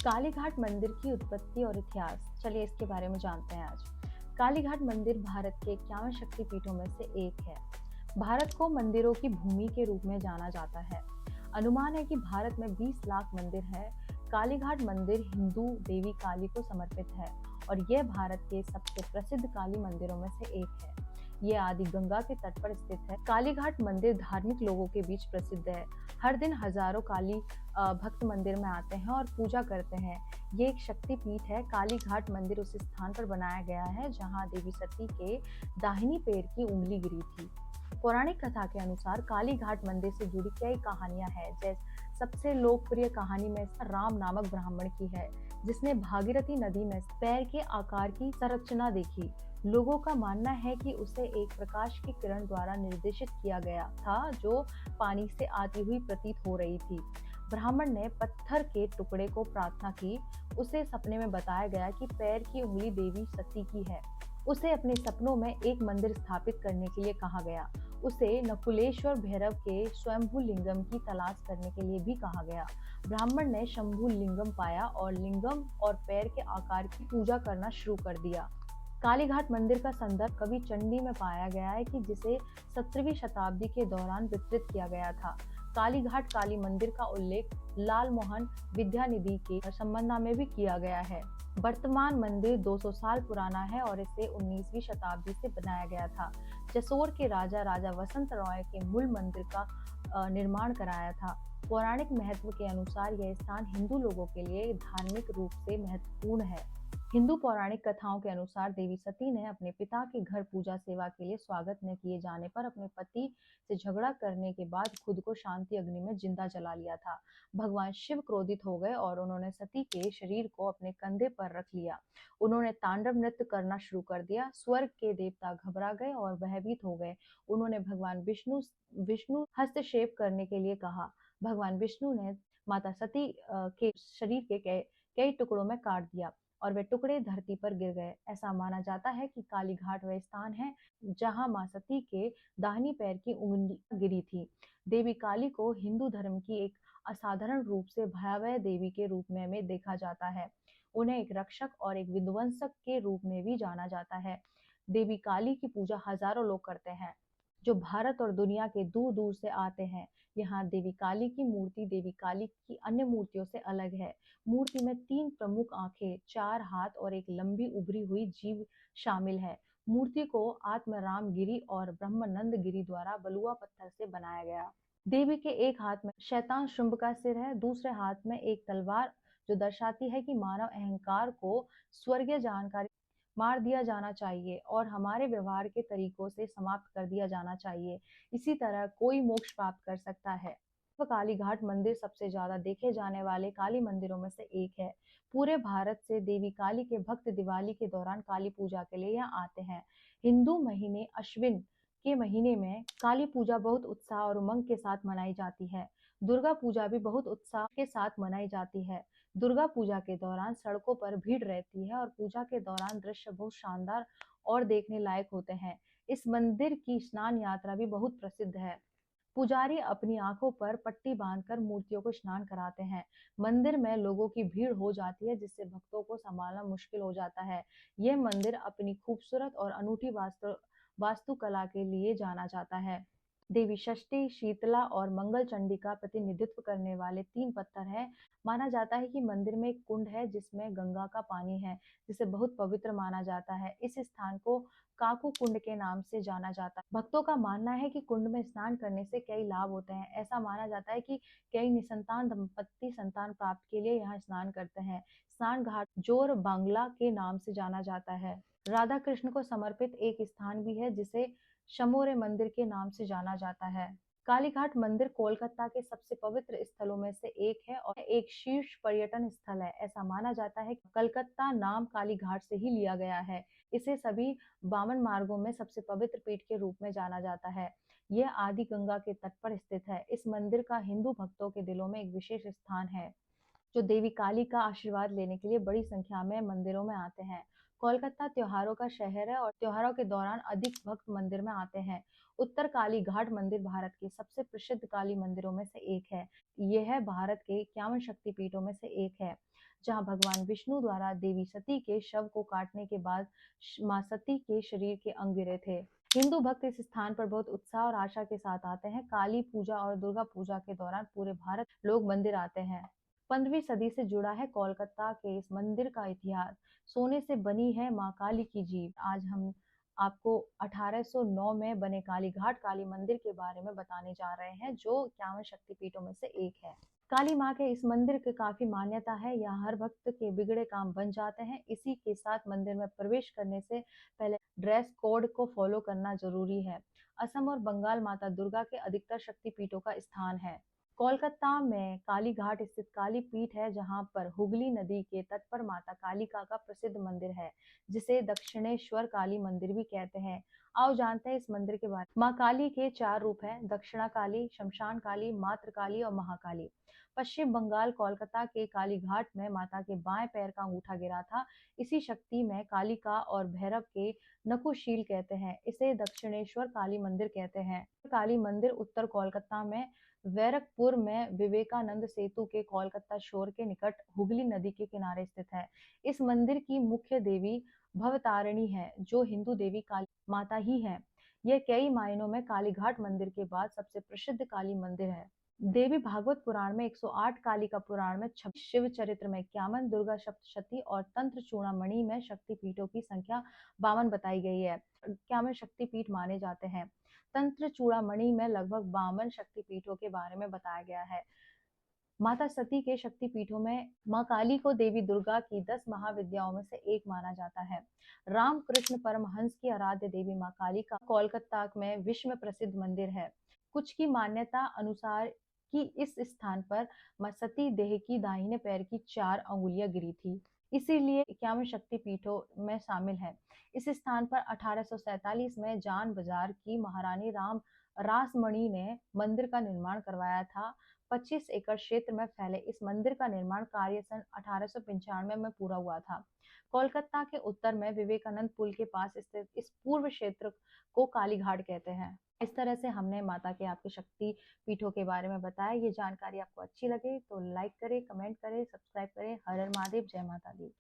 कालीघाट मंदिर की उत्पत्ति और इतिहास, चलिए इसके बारे में जानते हैं आज। कालीघाट मंदिर भारत के 51 शक्तिपीठों में से एक है। भारत को मंदिरों की भूमि के रूप में जाना जाता है। अनुमान है कि भारत में 20 लाख मंदिर है। कालीघाट मंदिर हिंदू देवी काली को समर्पित है और यह भारत के सबसे प्रसिद्ध काली मंदिरों में से एक है। ये आदि गंगा के तट पर स्थित है। कालीघाट मंदिर धार्मिक लोगों के बीच प्रसिद्ध है। हर दिन हजारों काली भक्त मंदिर में आते हैं और पूजा करते हैं। ये एक शक्ति पीठ है। कालीघाट मंदिर उस स्थान पर बनाया गया है जहां देवी सती के दाहिनी पैर की उंगली गिरी थी। पौराणिक कथा के अनुसार कालीघाट मंदिर से जुड़ी कई कहानियां हैं। जैसे सबसे लोकप्रिय कहानी में राम नामक ब्राह्मण की है जिसने भागीरथी नदी में पैर के आकार की संरचना देखी। लोगों का मानना है कि उसे एक प्रकाश की किरण द्वारा निर्देशित किया गया था जो पानी से आती हुई प्रतीत हो रही थी। ब्राह्मण ने पत्थर के टुकड़े को प्रार्थना की। उसे सपने में बताया गया कि पैर की उंगली देवी सती की है। उसे अपने सपनों में एक मंदिर स्थापित करने के लिए कहा गया। उसे नकुलेश्वर भैरव के स्वयंभू लिंगम की तलाश करने के लिए भी कहा गया। ब्राह्मण ने शंभू लिंगम पाया और लिंगम और पैर के आकार की पूजा करना शुरू कर दिया। कालीघाट मंदिर का संदर्भ कवि चंडी में पाया गया है कि जिसे 17वीं शताब्दी के दौरान विस्तृत किया गया था। कालीघाट काली मंदिर का उल्लेख लाल मोहन विद्यानिधि के संबंध में भी किया गया है। वर्तमान मंदिर 200 साल पुराना है और इसे 19वीं शताब्दी से बनाया गया था। जसोर के राजा वसंत रॉय के मूल मंदिर का निर्माण कराया था। पौराणिक महत्व के अनुसार यह स्थान हिंदू लोगों के लिए धार्मिक रूप से महत्वपूर्ण है। हिंदू पौराणिक कथाओं के अनुसार देवी सती ने अपने पिता के घर पूजा सेवा के लिए स्वागत न किए जाने पर अपने पति से झगड़ा करने के बाद खुद को शांति अग्नि में जिंदा जला लिया था। भगवान शिव क्रोधित हो गए और उन्होंने सती के शरीर को अपने कंधे पर रख लिया। उन्होंने तांडव नृत्य करना शुरू कर दिया। स्वर्ग के देवता घबरा गए और भयभीत हो गए। उन्होंने भगवान विष्णु हस्तक्षेप करने के लिए कहा। भगवान विष्णु ने माता सती के शरीर के कई टुकड़ों में काट दिया और वे टुकड़े धरती पर गिर गए। ऐसा माना जाता है कि कालीघाट वह स्थान है जहां मां सती के दाहिनी पैर की उंगली गिरी थी। देवी काली को हिंदू धर्म की एक असाधारण रूप से भयावह देवी के रूप में देखा जाता है। उन्हें एक रक्षक और एक विध्वंसक के रूप में भी जाना जाता है। देवी काली की पूजा हजारों लोग करते हैं जो भारत और दुनिया के दूर दूर से आते हैं। यहाँ देवी काली की मूर्ति देवी काली की अन्य मूर्तियों से अलग है। मूर्ति में 3 प्रमुख आंखें, 4 हाथ और एक लंबी उभरी हुई जीभ शामिल है। मूर्ति को आत्मराम गिरी और ब्रह्मानंद गिरी द्वारा बलुआ पत्थर से बनाया गया। देवी के एक हाथ में शैतान शुंभ का सिर है, दूसरे हाथ में एक तलवार जो दर्शाती है कि मानव अहंकार को स्वर्गीय जानकारी मार दिया जाना चाहिए और हमारे व्यवहार के तरीकों से समाप्त कर दिया जाना चाहिए। इसी तरह कोई मोक्ष प्राप्त कर सकता है। कालीघाट मंदिर सबसे ज्यादा देखे जाने वाले काली मंदिरों में से एक है। पूरे भारत से देवी काली के भक्त दिवाली के दौरान काली पूजा के लिए यहाँ आते हैं। हिंदू महीने अश्विन के महीने में काली पूजा बहुत उत्साह और उमंग के साथ मनाई जाती है। दुर्गा पूजा भी बहुत उत्साह के साथ मनाई जाती है। दुर्गा पूजा के दौरान सड़कों पर भीड़ रहती है और पूजा के दौरान दृश्य बहुत शानदार और देखने लायक होते हैं। इस मंदिर की स्नान यात्रा भी बहुत प्रसिद्ध है। पुजारी अपनी आंखों पर पट्टी बांधकर मूर्तियों को स्नान कराते हैं। मंदिर में लोगों की भीड़ हो जाती है जिससे भक्तों को संभालना मुश्किल हो जाता है। यह मंदिर अपनी खूबसूरत और अनूठी वास्तुकला के लिए जाना जाता है। देवी षष्ठी, शीतला और मंगल चंडी का प्रतिनिधित्व करने वाले 3 पत्थर हैं। माना जाता है कि मंदिर में एक कुंड है जिसमें गंगा का पानी है जिसे बहुत पवित्र माना जाता है। इस स्थान को काकू कुंड के नाम से जाना जाता है। भक्तों का मानना है कि कुंड में स्नान करने से कई लाभ होते हैं। ऐसा माना जाता है कि कई निसंतान दंपत्ति संतान प्राप्त के लिए यहाँ स्नान करते हैं। स्नान घाट जोर बांग्ला के नाम से जाना जाता है। राधा कृष्ण को समर्पित एक स्थान भी है जिसे शमोरे मंदिर के नाम से जाना जाता है। कालीघाट मंदिर कोलकाता के सबसे पवित्र स्थलों में से एक है और एक शीर्ष पर्यटन स्थल है। ऐसा माना जाता है कि कलकत्ता नाम कालीघाट से ही लिया गया है। इसे सभी 52 मार्गों में सबसे पवित्र पीठ के रूप में जाना जाता है। यह आदि गंगा के तट पर स्थित है। इस मंदिर का हिंदू भक्तों के दिलों में एक विशेष स्थान है जो देवी काली का आशीर्वाद लेने के लिए बड़ी संख्या में मंदिरों में आते हैं। कोलकाता त्योहारों का शहर है और त्योहारों के दौरान अधिक भक्त मंदिर में आते हैं। उत्तर काली घाट मंदिर भारत के सबसे प्रसिद्ध काली मंदिरों में से एक है। यह भारत के 51 शक्तिपीठों में से एक है। जहां भगवान विष्णु द्वारा देवी सती के शव को काटने के बाद मां सती के शरीर के अंग गिरे थे। हिंदू भक्त इस स्थान पर बहुत उत्साह और आशा के साथ आते हैं। काली पूजा और दुर्गा पूजा के दौरान पूरे भारत लोग मंदिर आते हैं। 15वीं सदी से जुड़ा है कोलकाता के इस मंदिर का इतिहास। सोने से बनी है मां काली की जीभ। आज हम आपको 1809 में बने कालीघाट काली मंदिर के बारे में बताने जा रहे हैं, जो 51 शक्तिपीठों में से एक है। काली माँ के इस मंदिर की काफी मान्यता है। यहाँ हर भक्त के बिगड़े काम बन जाते हैं। इसी के साथ मंदिर में प्रवेश करने से पहले ड्रेस कोड को फॉलो करना जरूरी है। असम और बंगाल माता दुर्गा के अधिकतर शक्तिपीठों का स्थान है। कोलकाता में कालीघाट स्थित काली पीठ है, जहाँ पर हुगली नदी के तट पर माता कालिका का प्रसिद्ध मंदिर है, जिसे दक्षिणेश्वर काली मंदिर भी कहते हैं। आओ जानते हैं इस मंदिर के बारे में। माँ काली के 4 रूप हैं: दक्षिणा काली, शमशान काली, मात्र काली और महाकाली। पश्चिम बंगाल कोलकाता के कालीघाट में माता के बाएं पैर का अंगूठा गिरा था। इसी शक्ति में कालिका और भैरव के नकुशील कहते हैं। इसे दक्षिणेश्वर काली मंदिर कहते हैं। काली मंदिर उत्तर कोलकाता में बैरकपुर में विवेकानंद सेतु के कोलकाता शोर के निकट हुगली नदी के किनारे स्थित है। इस मंदिर की मुख्य देवी भवतारिणी है, जो हिंदू देवी काली माता ही है। यह कई मायनों में कालीघाट मंदिर के बाद सबसे प्रसिद्ध काली मंदिर है। देवी भागवत पुराण में 108, कालिका पुराण में 26, शिव चरित्र में 51, दुर्गा सप्तशती और तंत्र चूड़ामणि में शक्तिपीठों की संख्या 52 बताई गई है। 51 शक्तिपीठ माने जाते हैं। तंत्र चूड़ामणि में लगभग 52 शक्तिपीठों के बारे में बताया गया है। माता सती के शक्तिपीठों में मां काली को देवी दुर्गा की 10 महाविद्याओं में से एक माना जाता है। रामकृष्ण परमहंस की आराध्य देवी मां काली का कोलकाता में विश्व में प्रसिद्ध मंदिर है। कुछ की मान्यता अनुसार कि इस स्थान पर मां सती देह की दाहिने पैर की 4 अंगुलियां गिरी थी, इसीलिए 51 शक्तिपीठों में शामिल है। इस स्थान पर 1847 में जान बाजार की महारानी रासमणी ने मंदिर का निर्माण करवाया था। 25 एकड़ क्षेत्र में फैले इस मंदिर का निर्माण कार्य सन 1895 में पूरा हुआ था। कोलकाता के उत्तर में विवेकानंद पुल के पास स्थित इस पूर्व क्षेत्र को कालीघाट कहते हैं। इस तरह से हमने माता के आपके शक्ति पीठों के बारे में बताया। ये जानकारी आपको अच्छी लगे तो लाइक करें, कमेंट करें, सब्सक्राइब करें। हर हर महादेव, जय माता दी।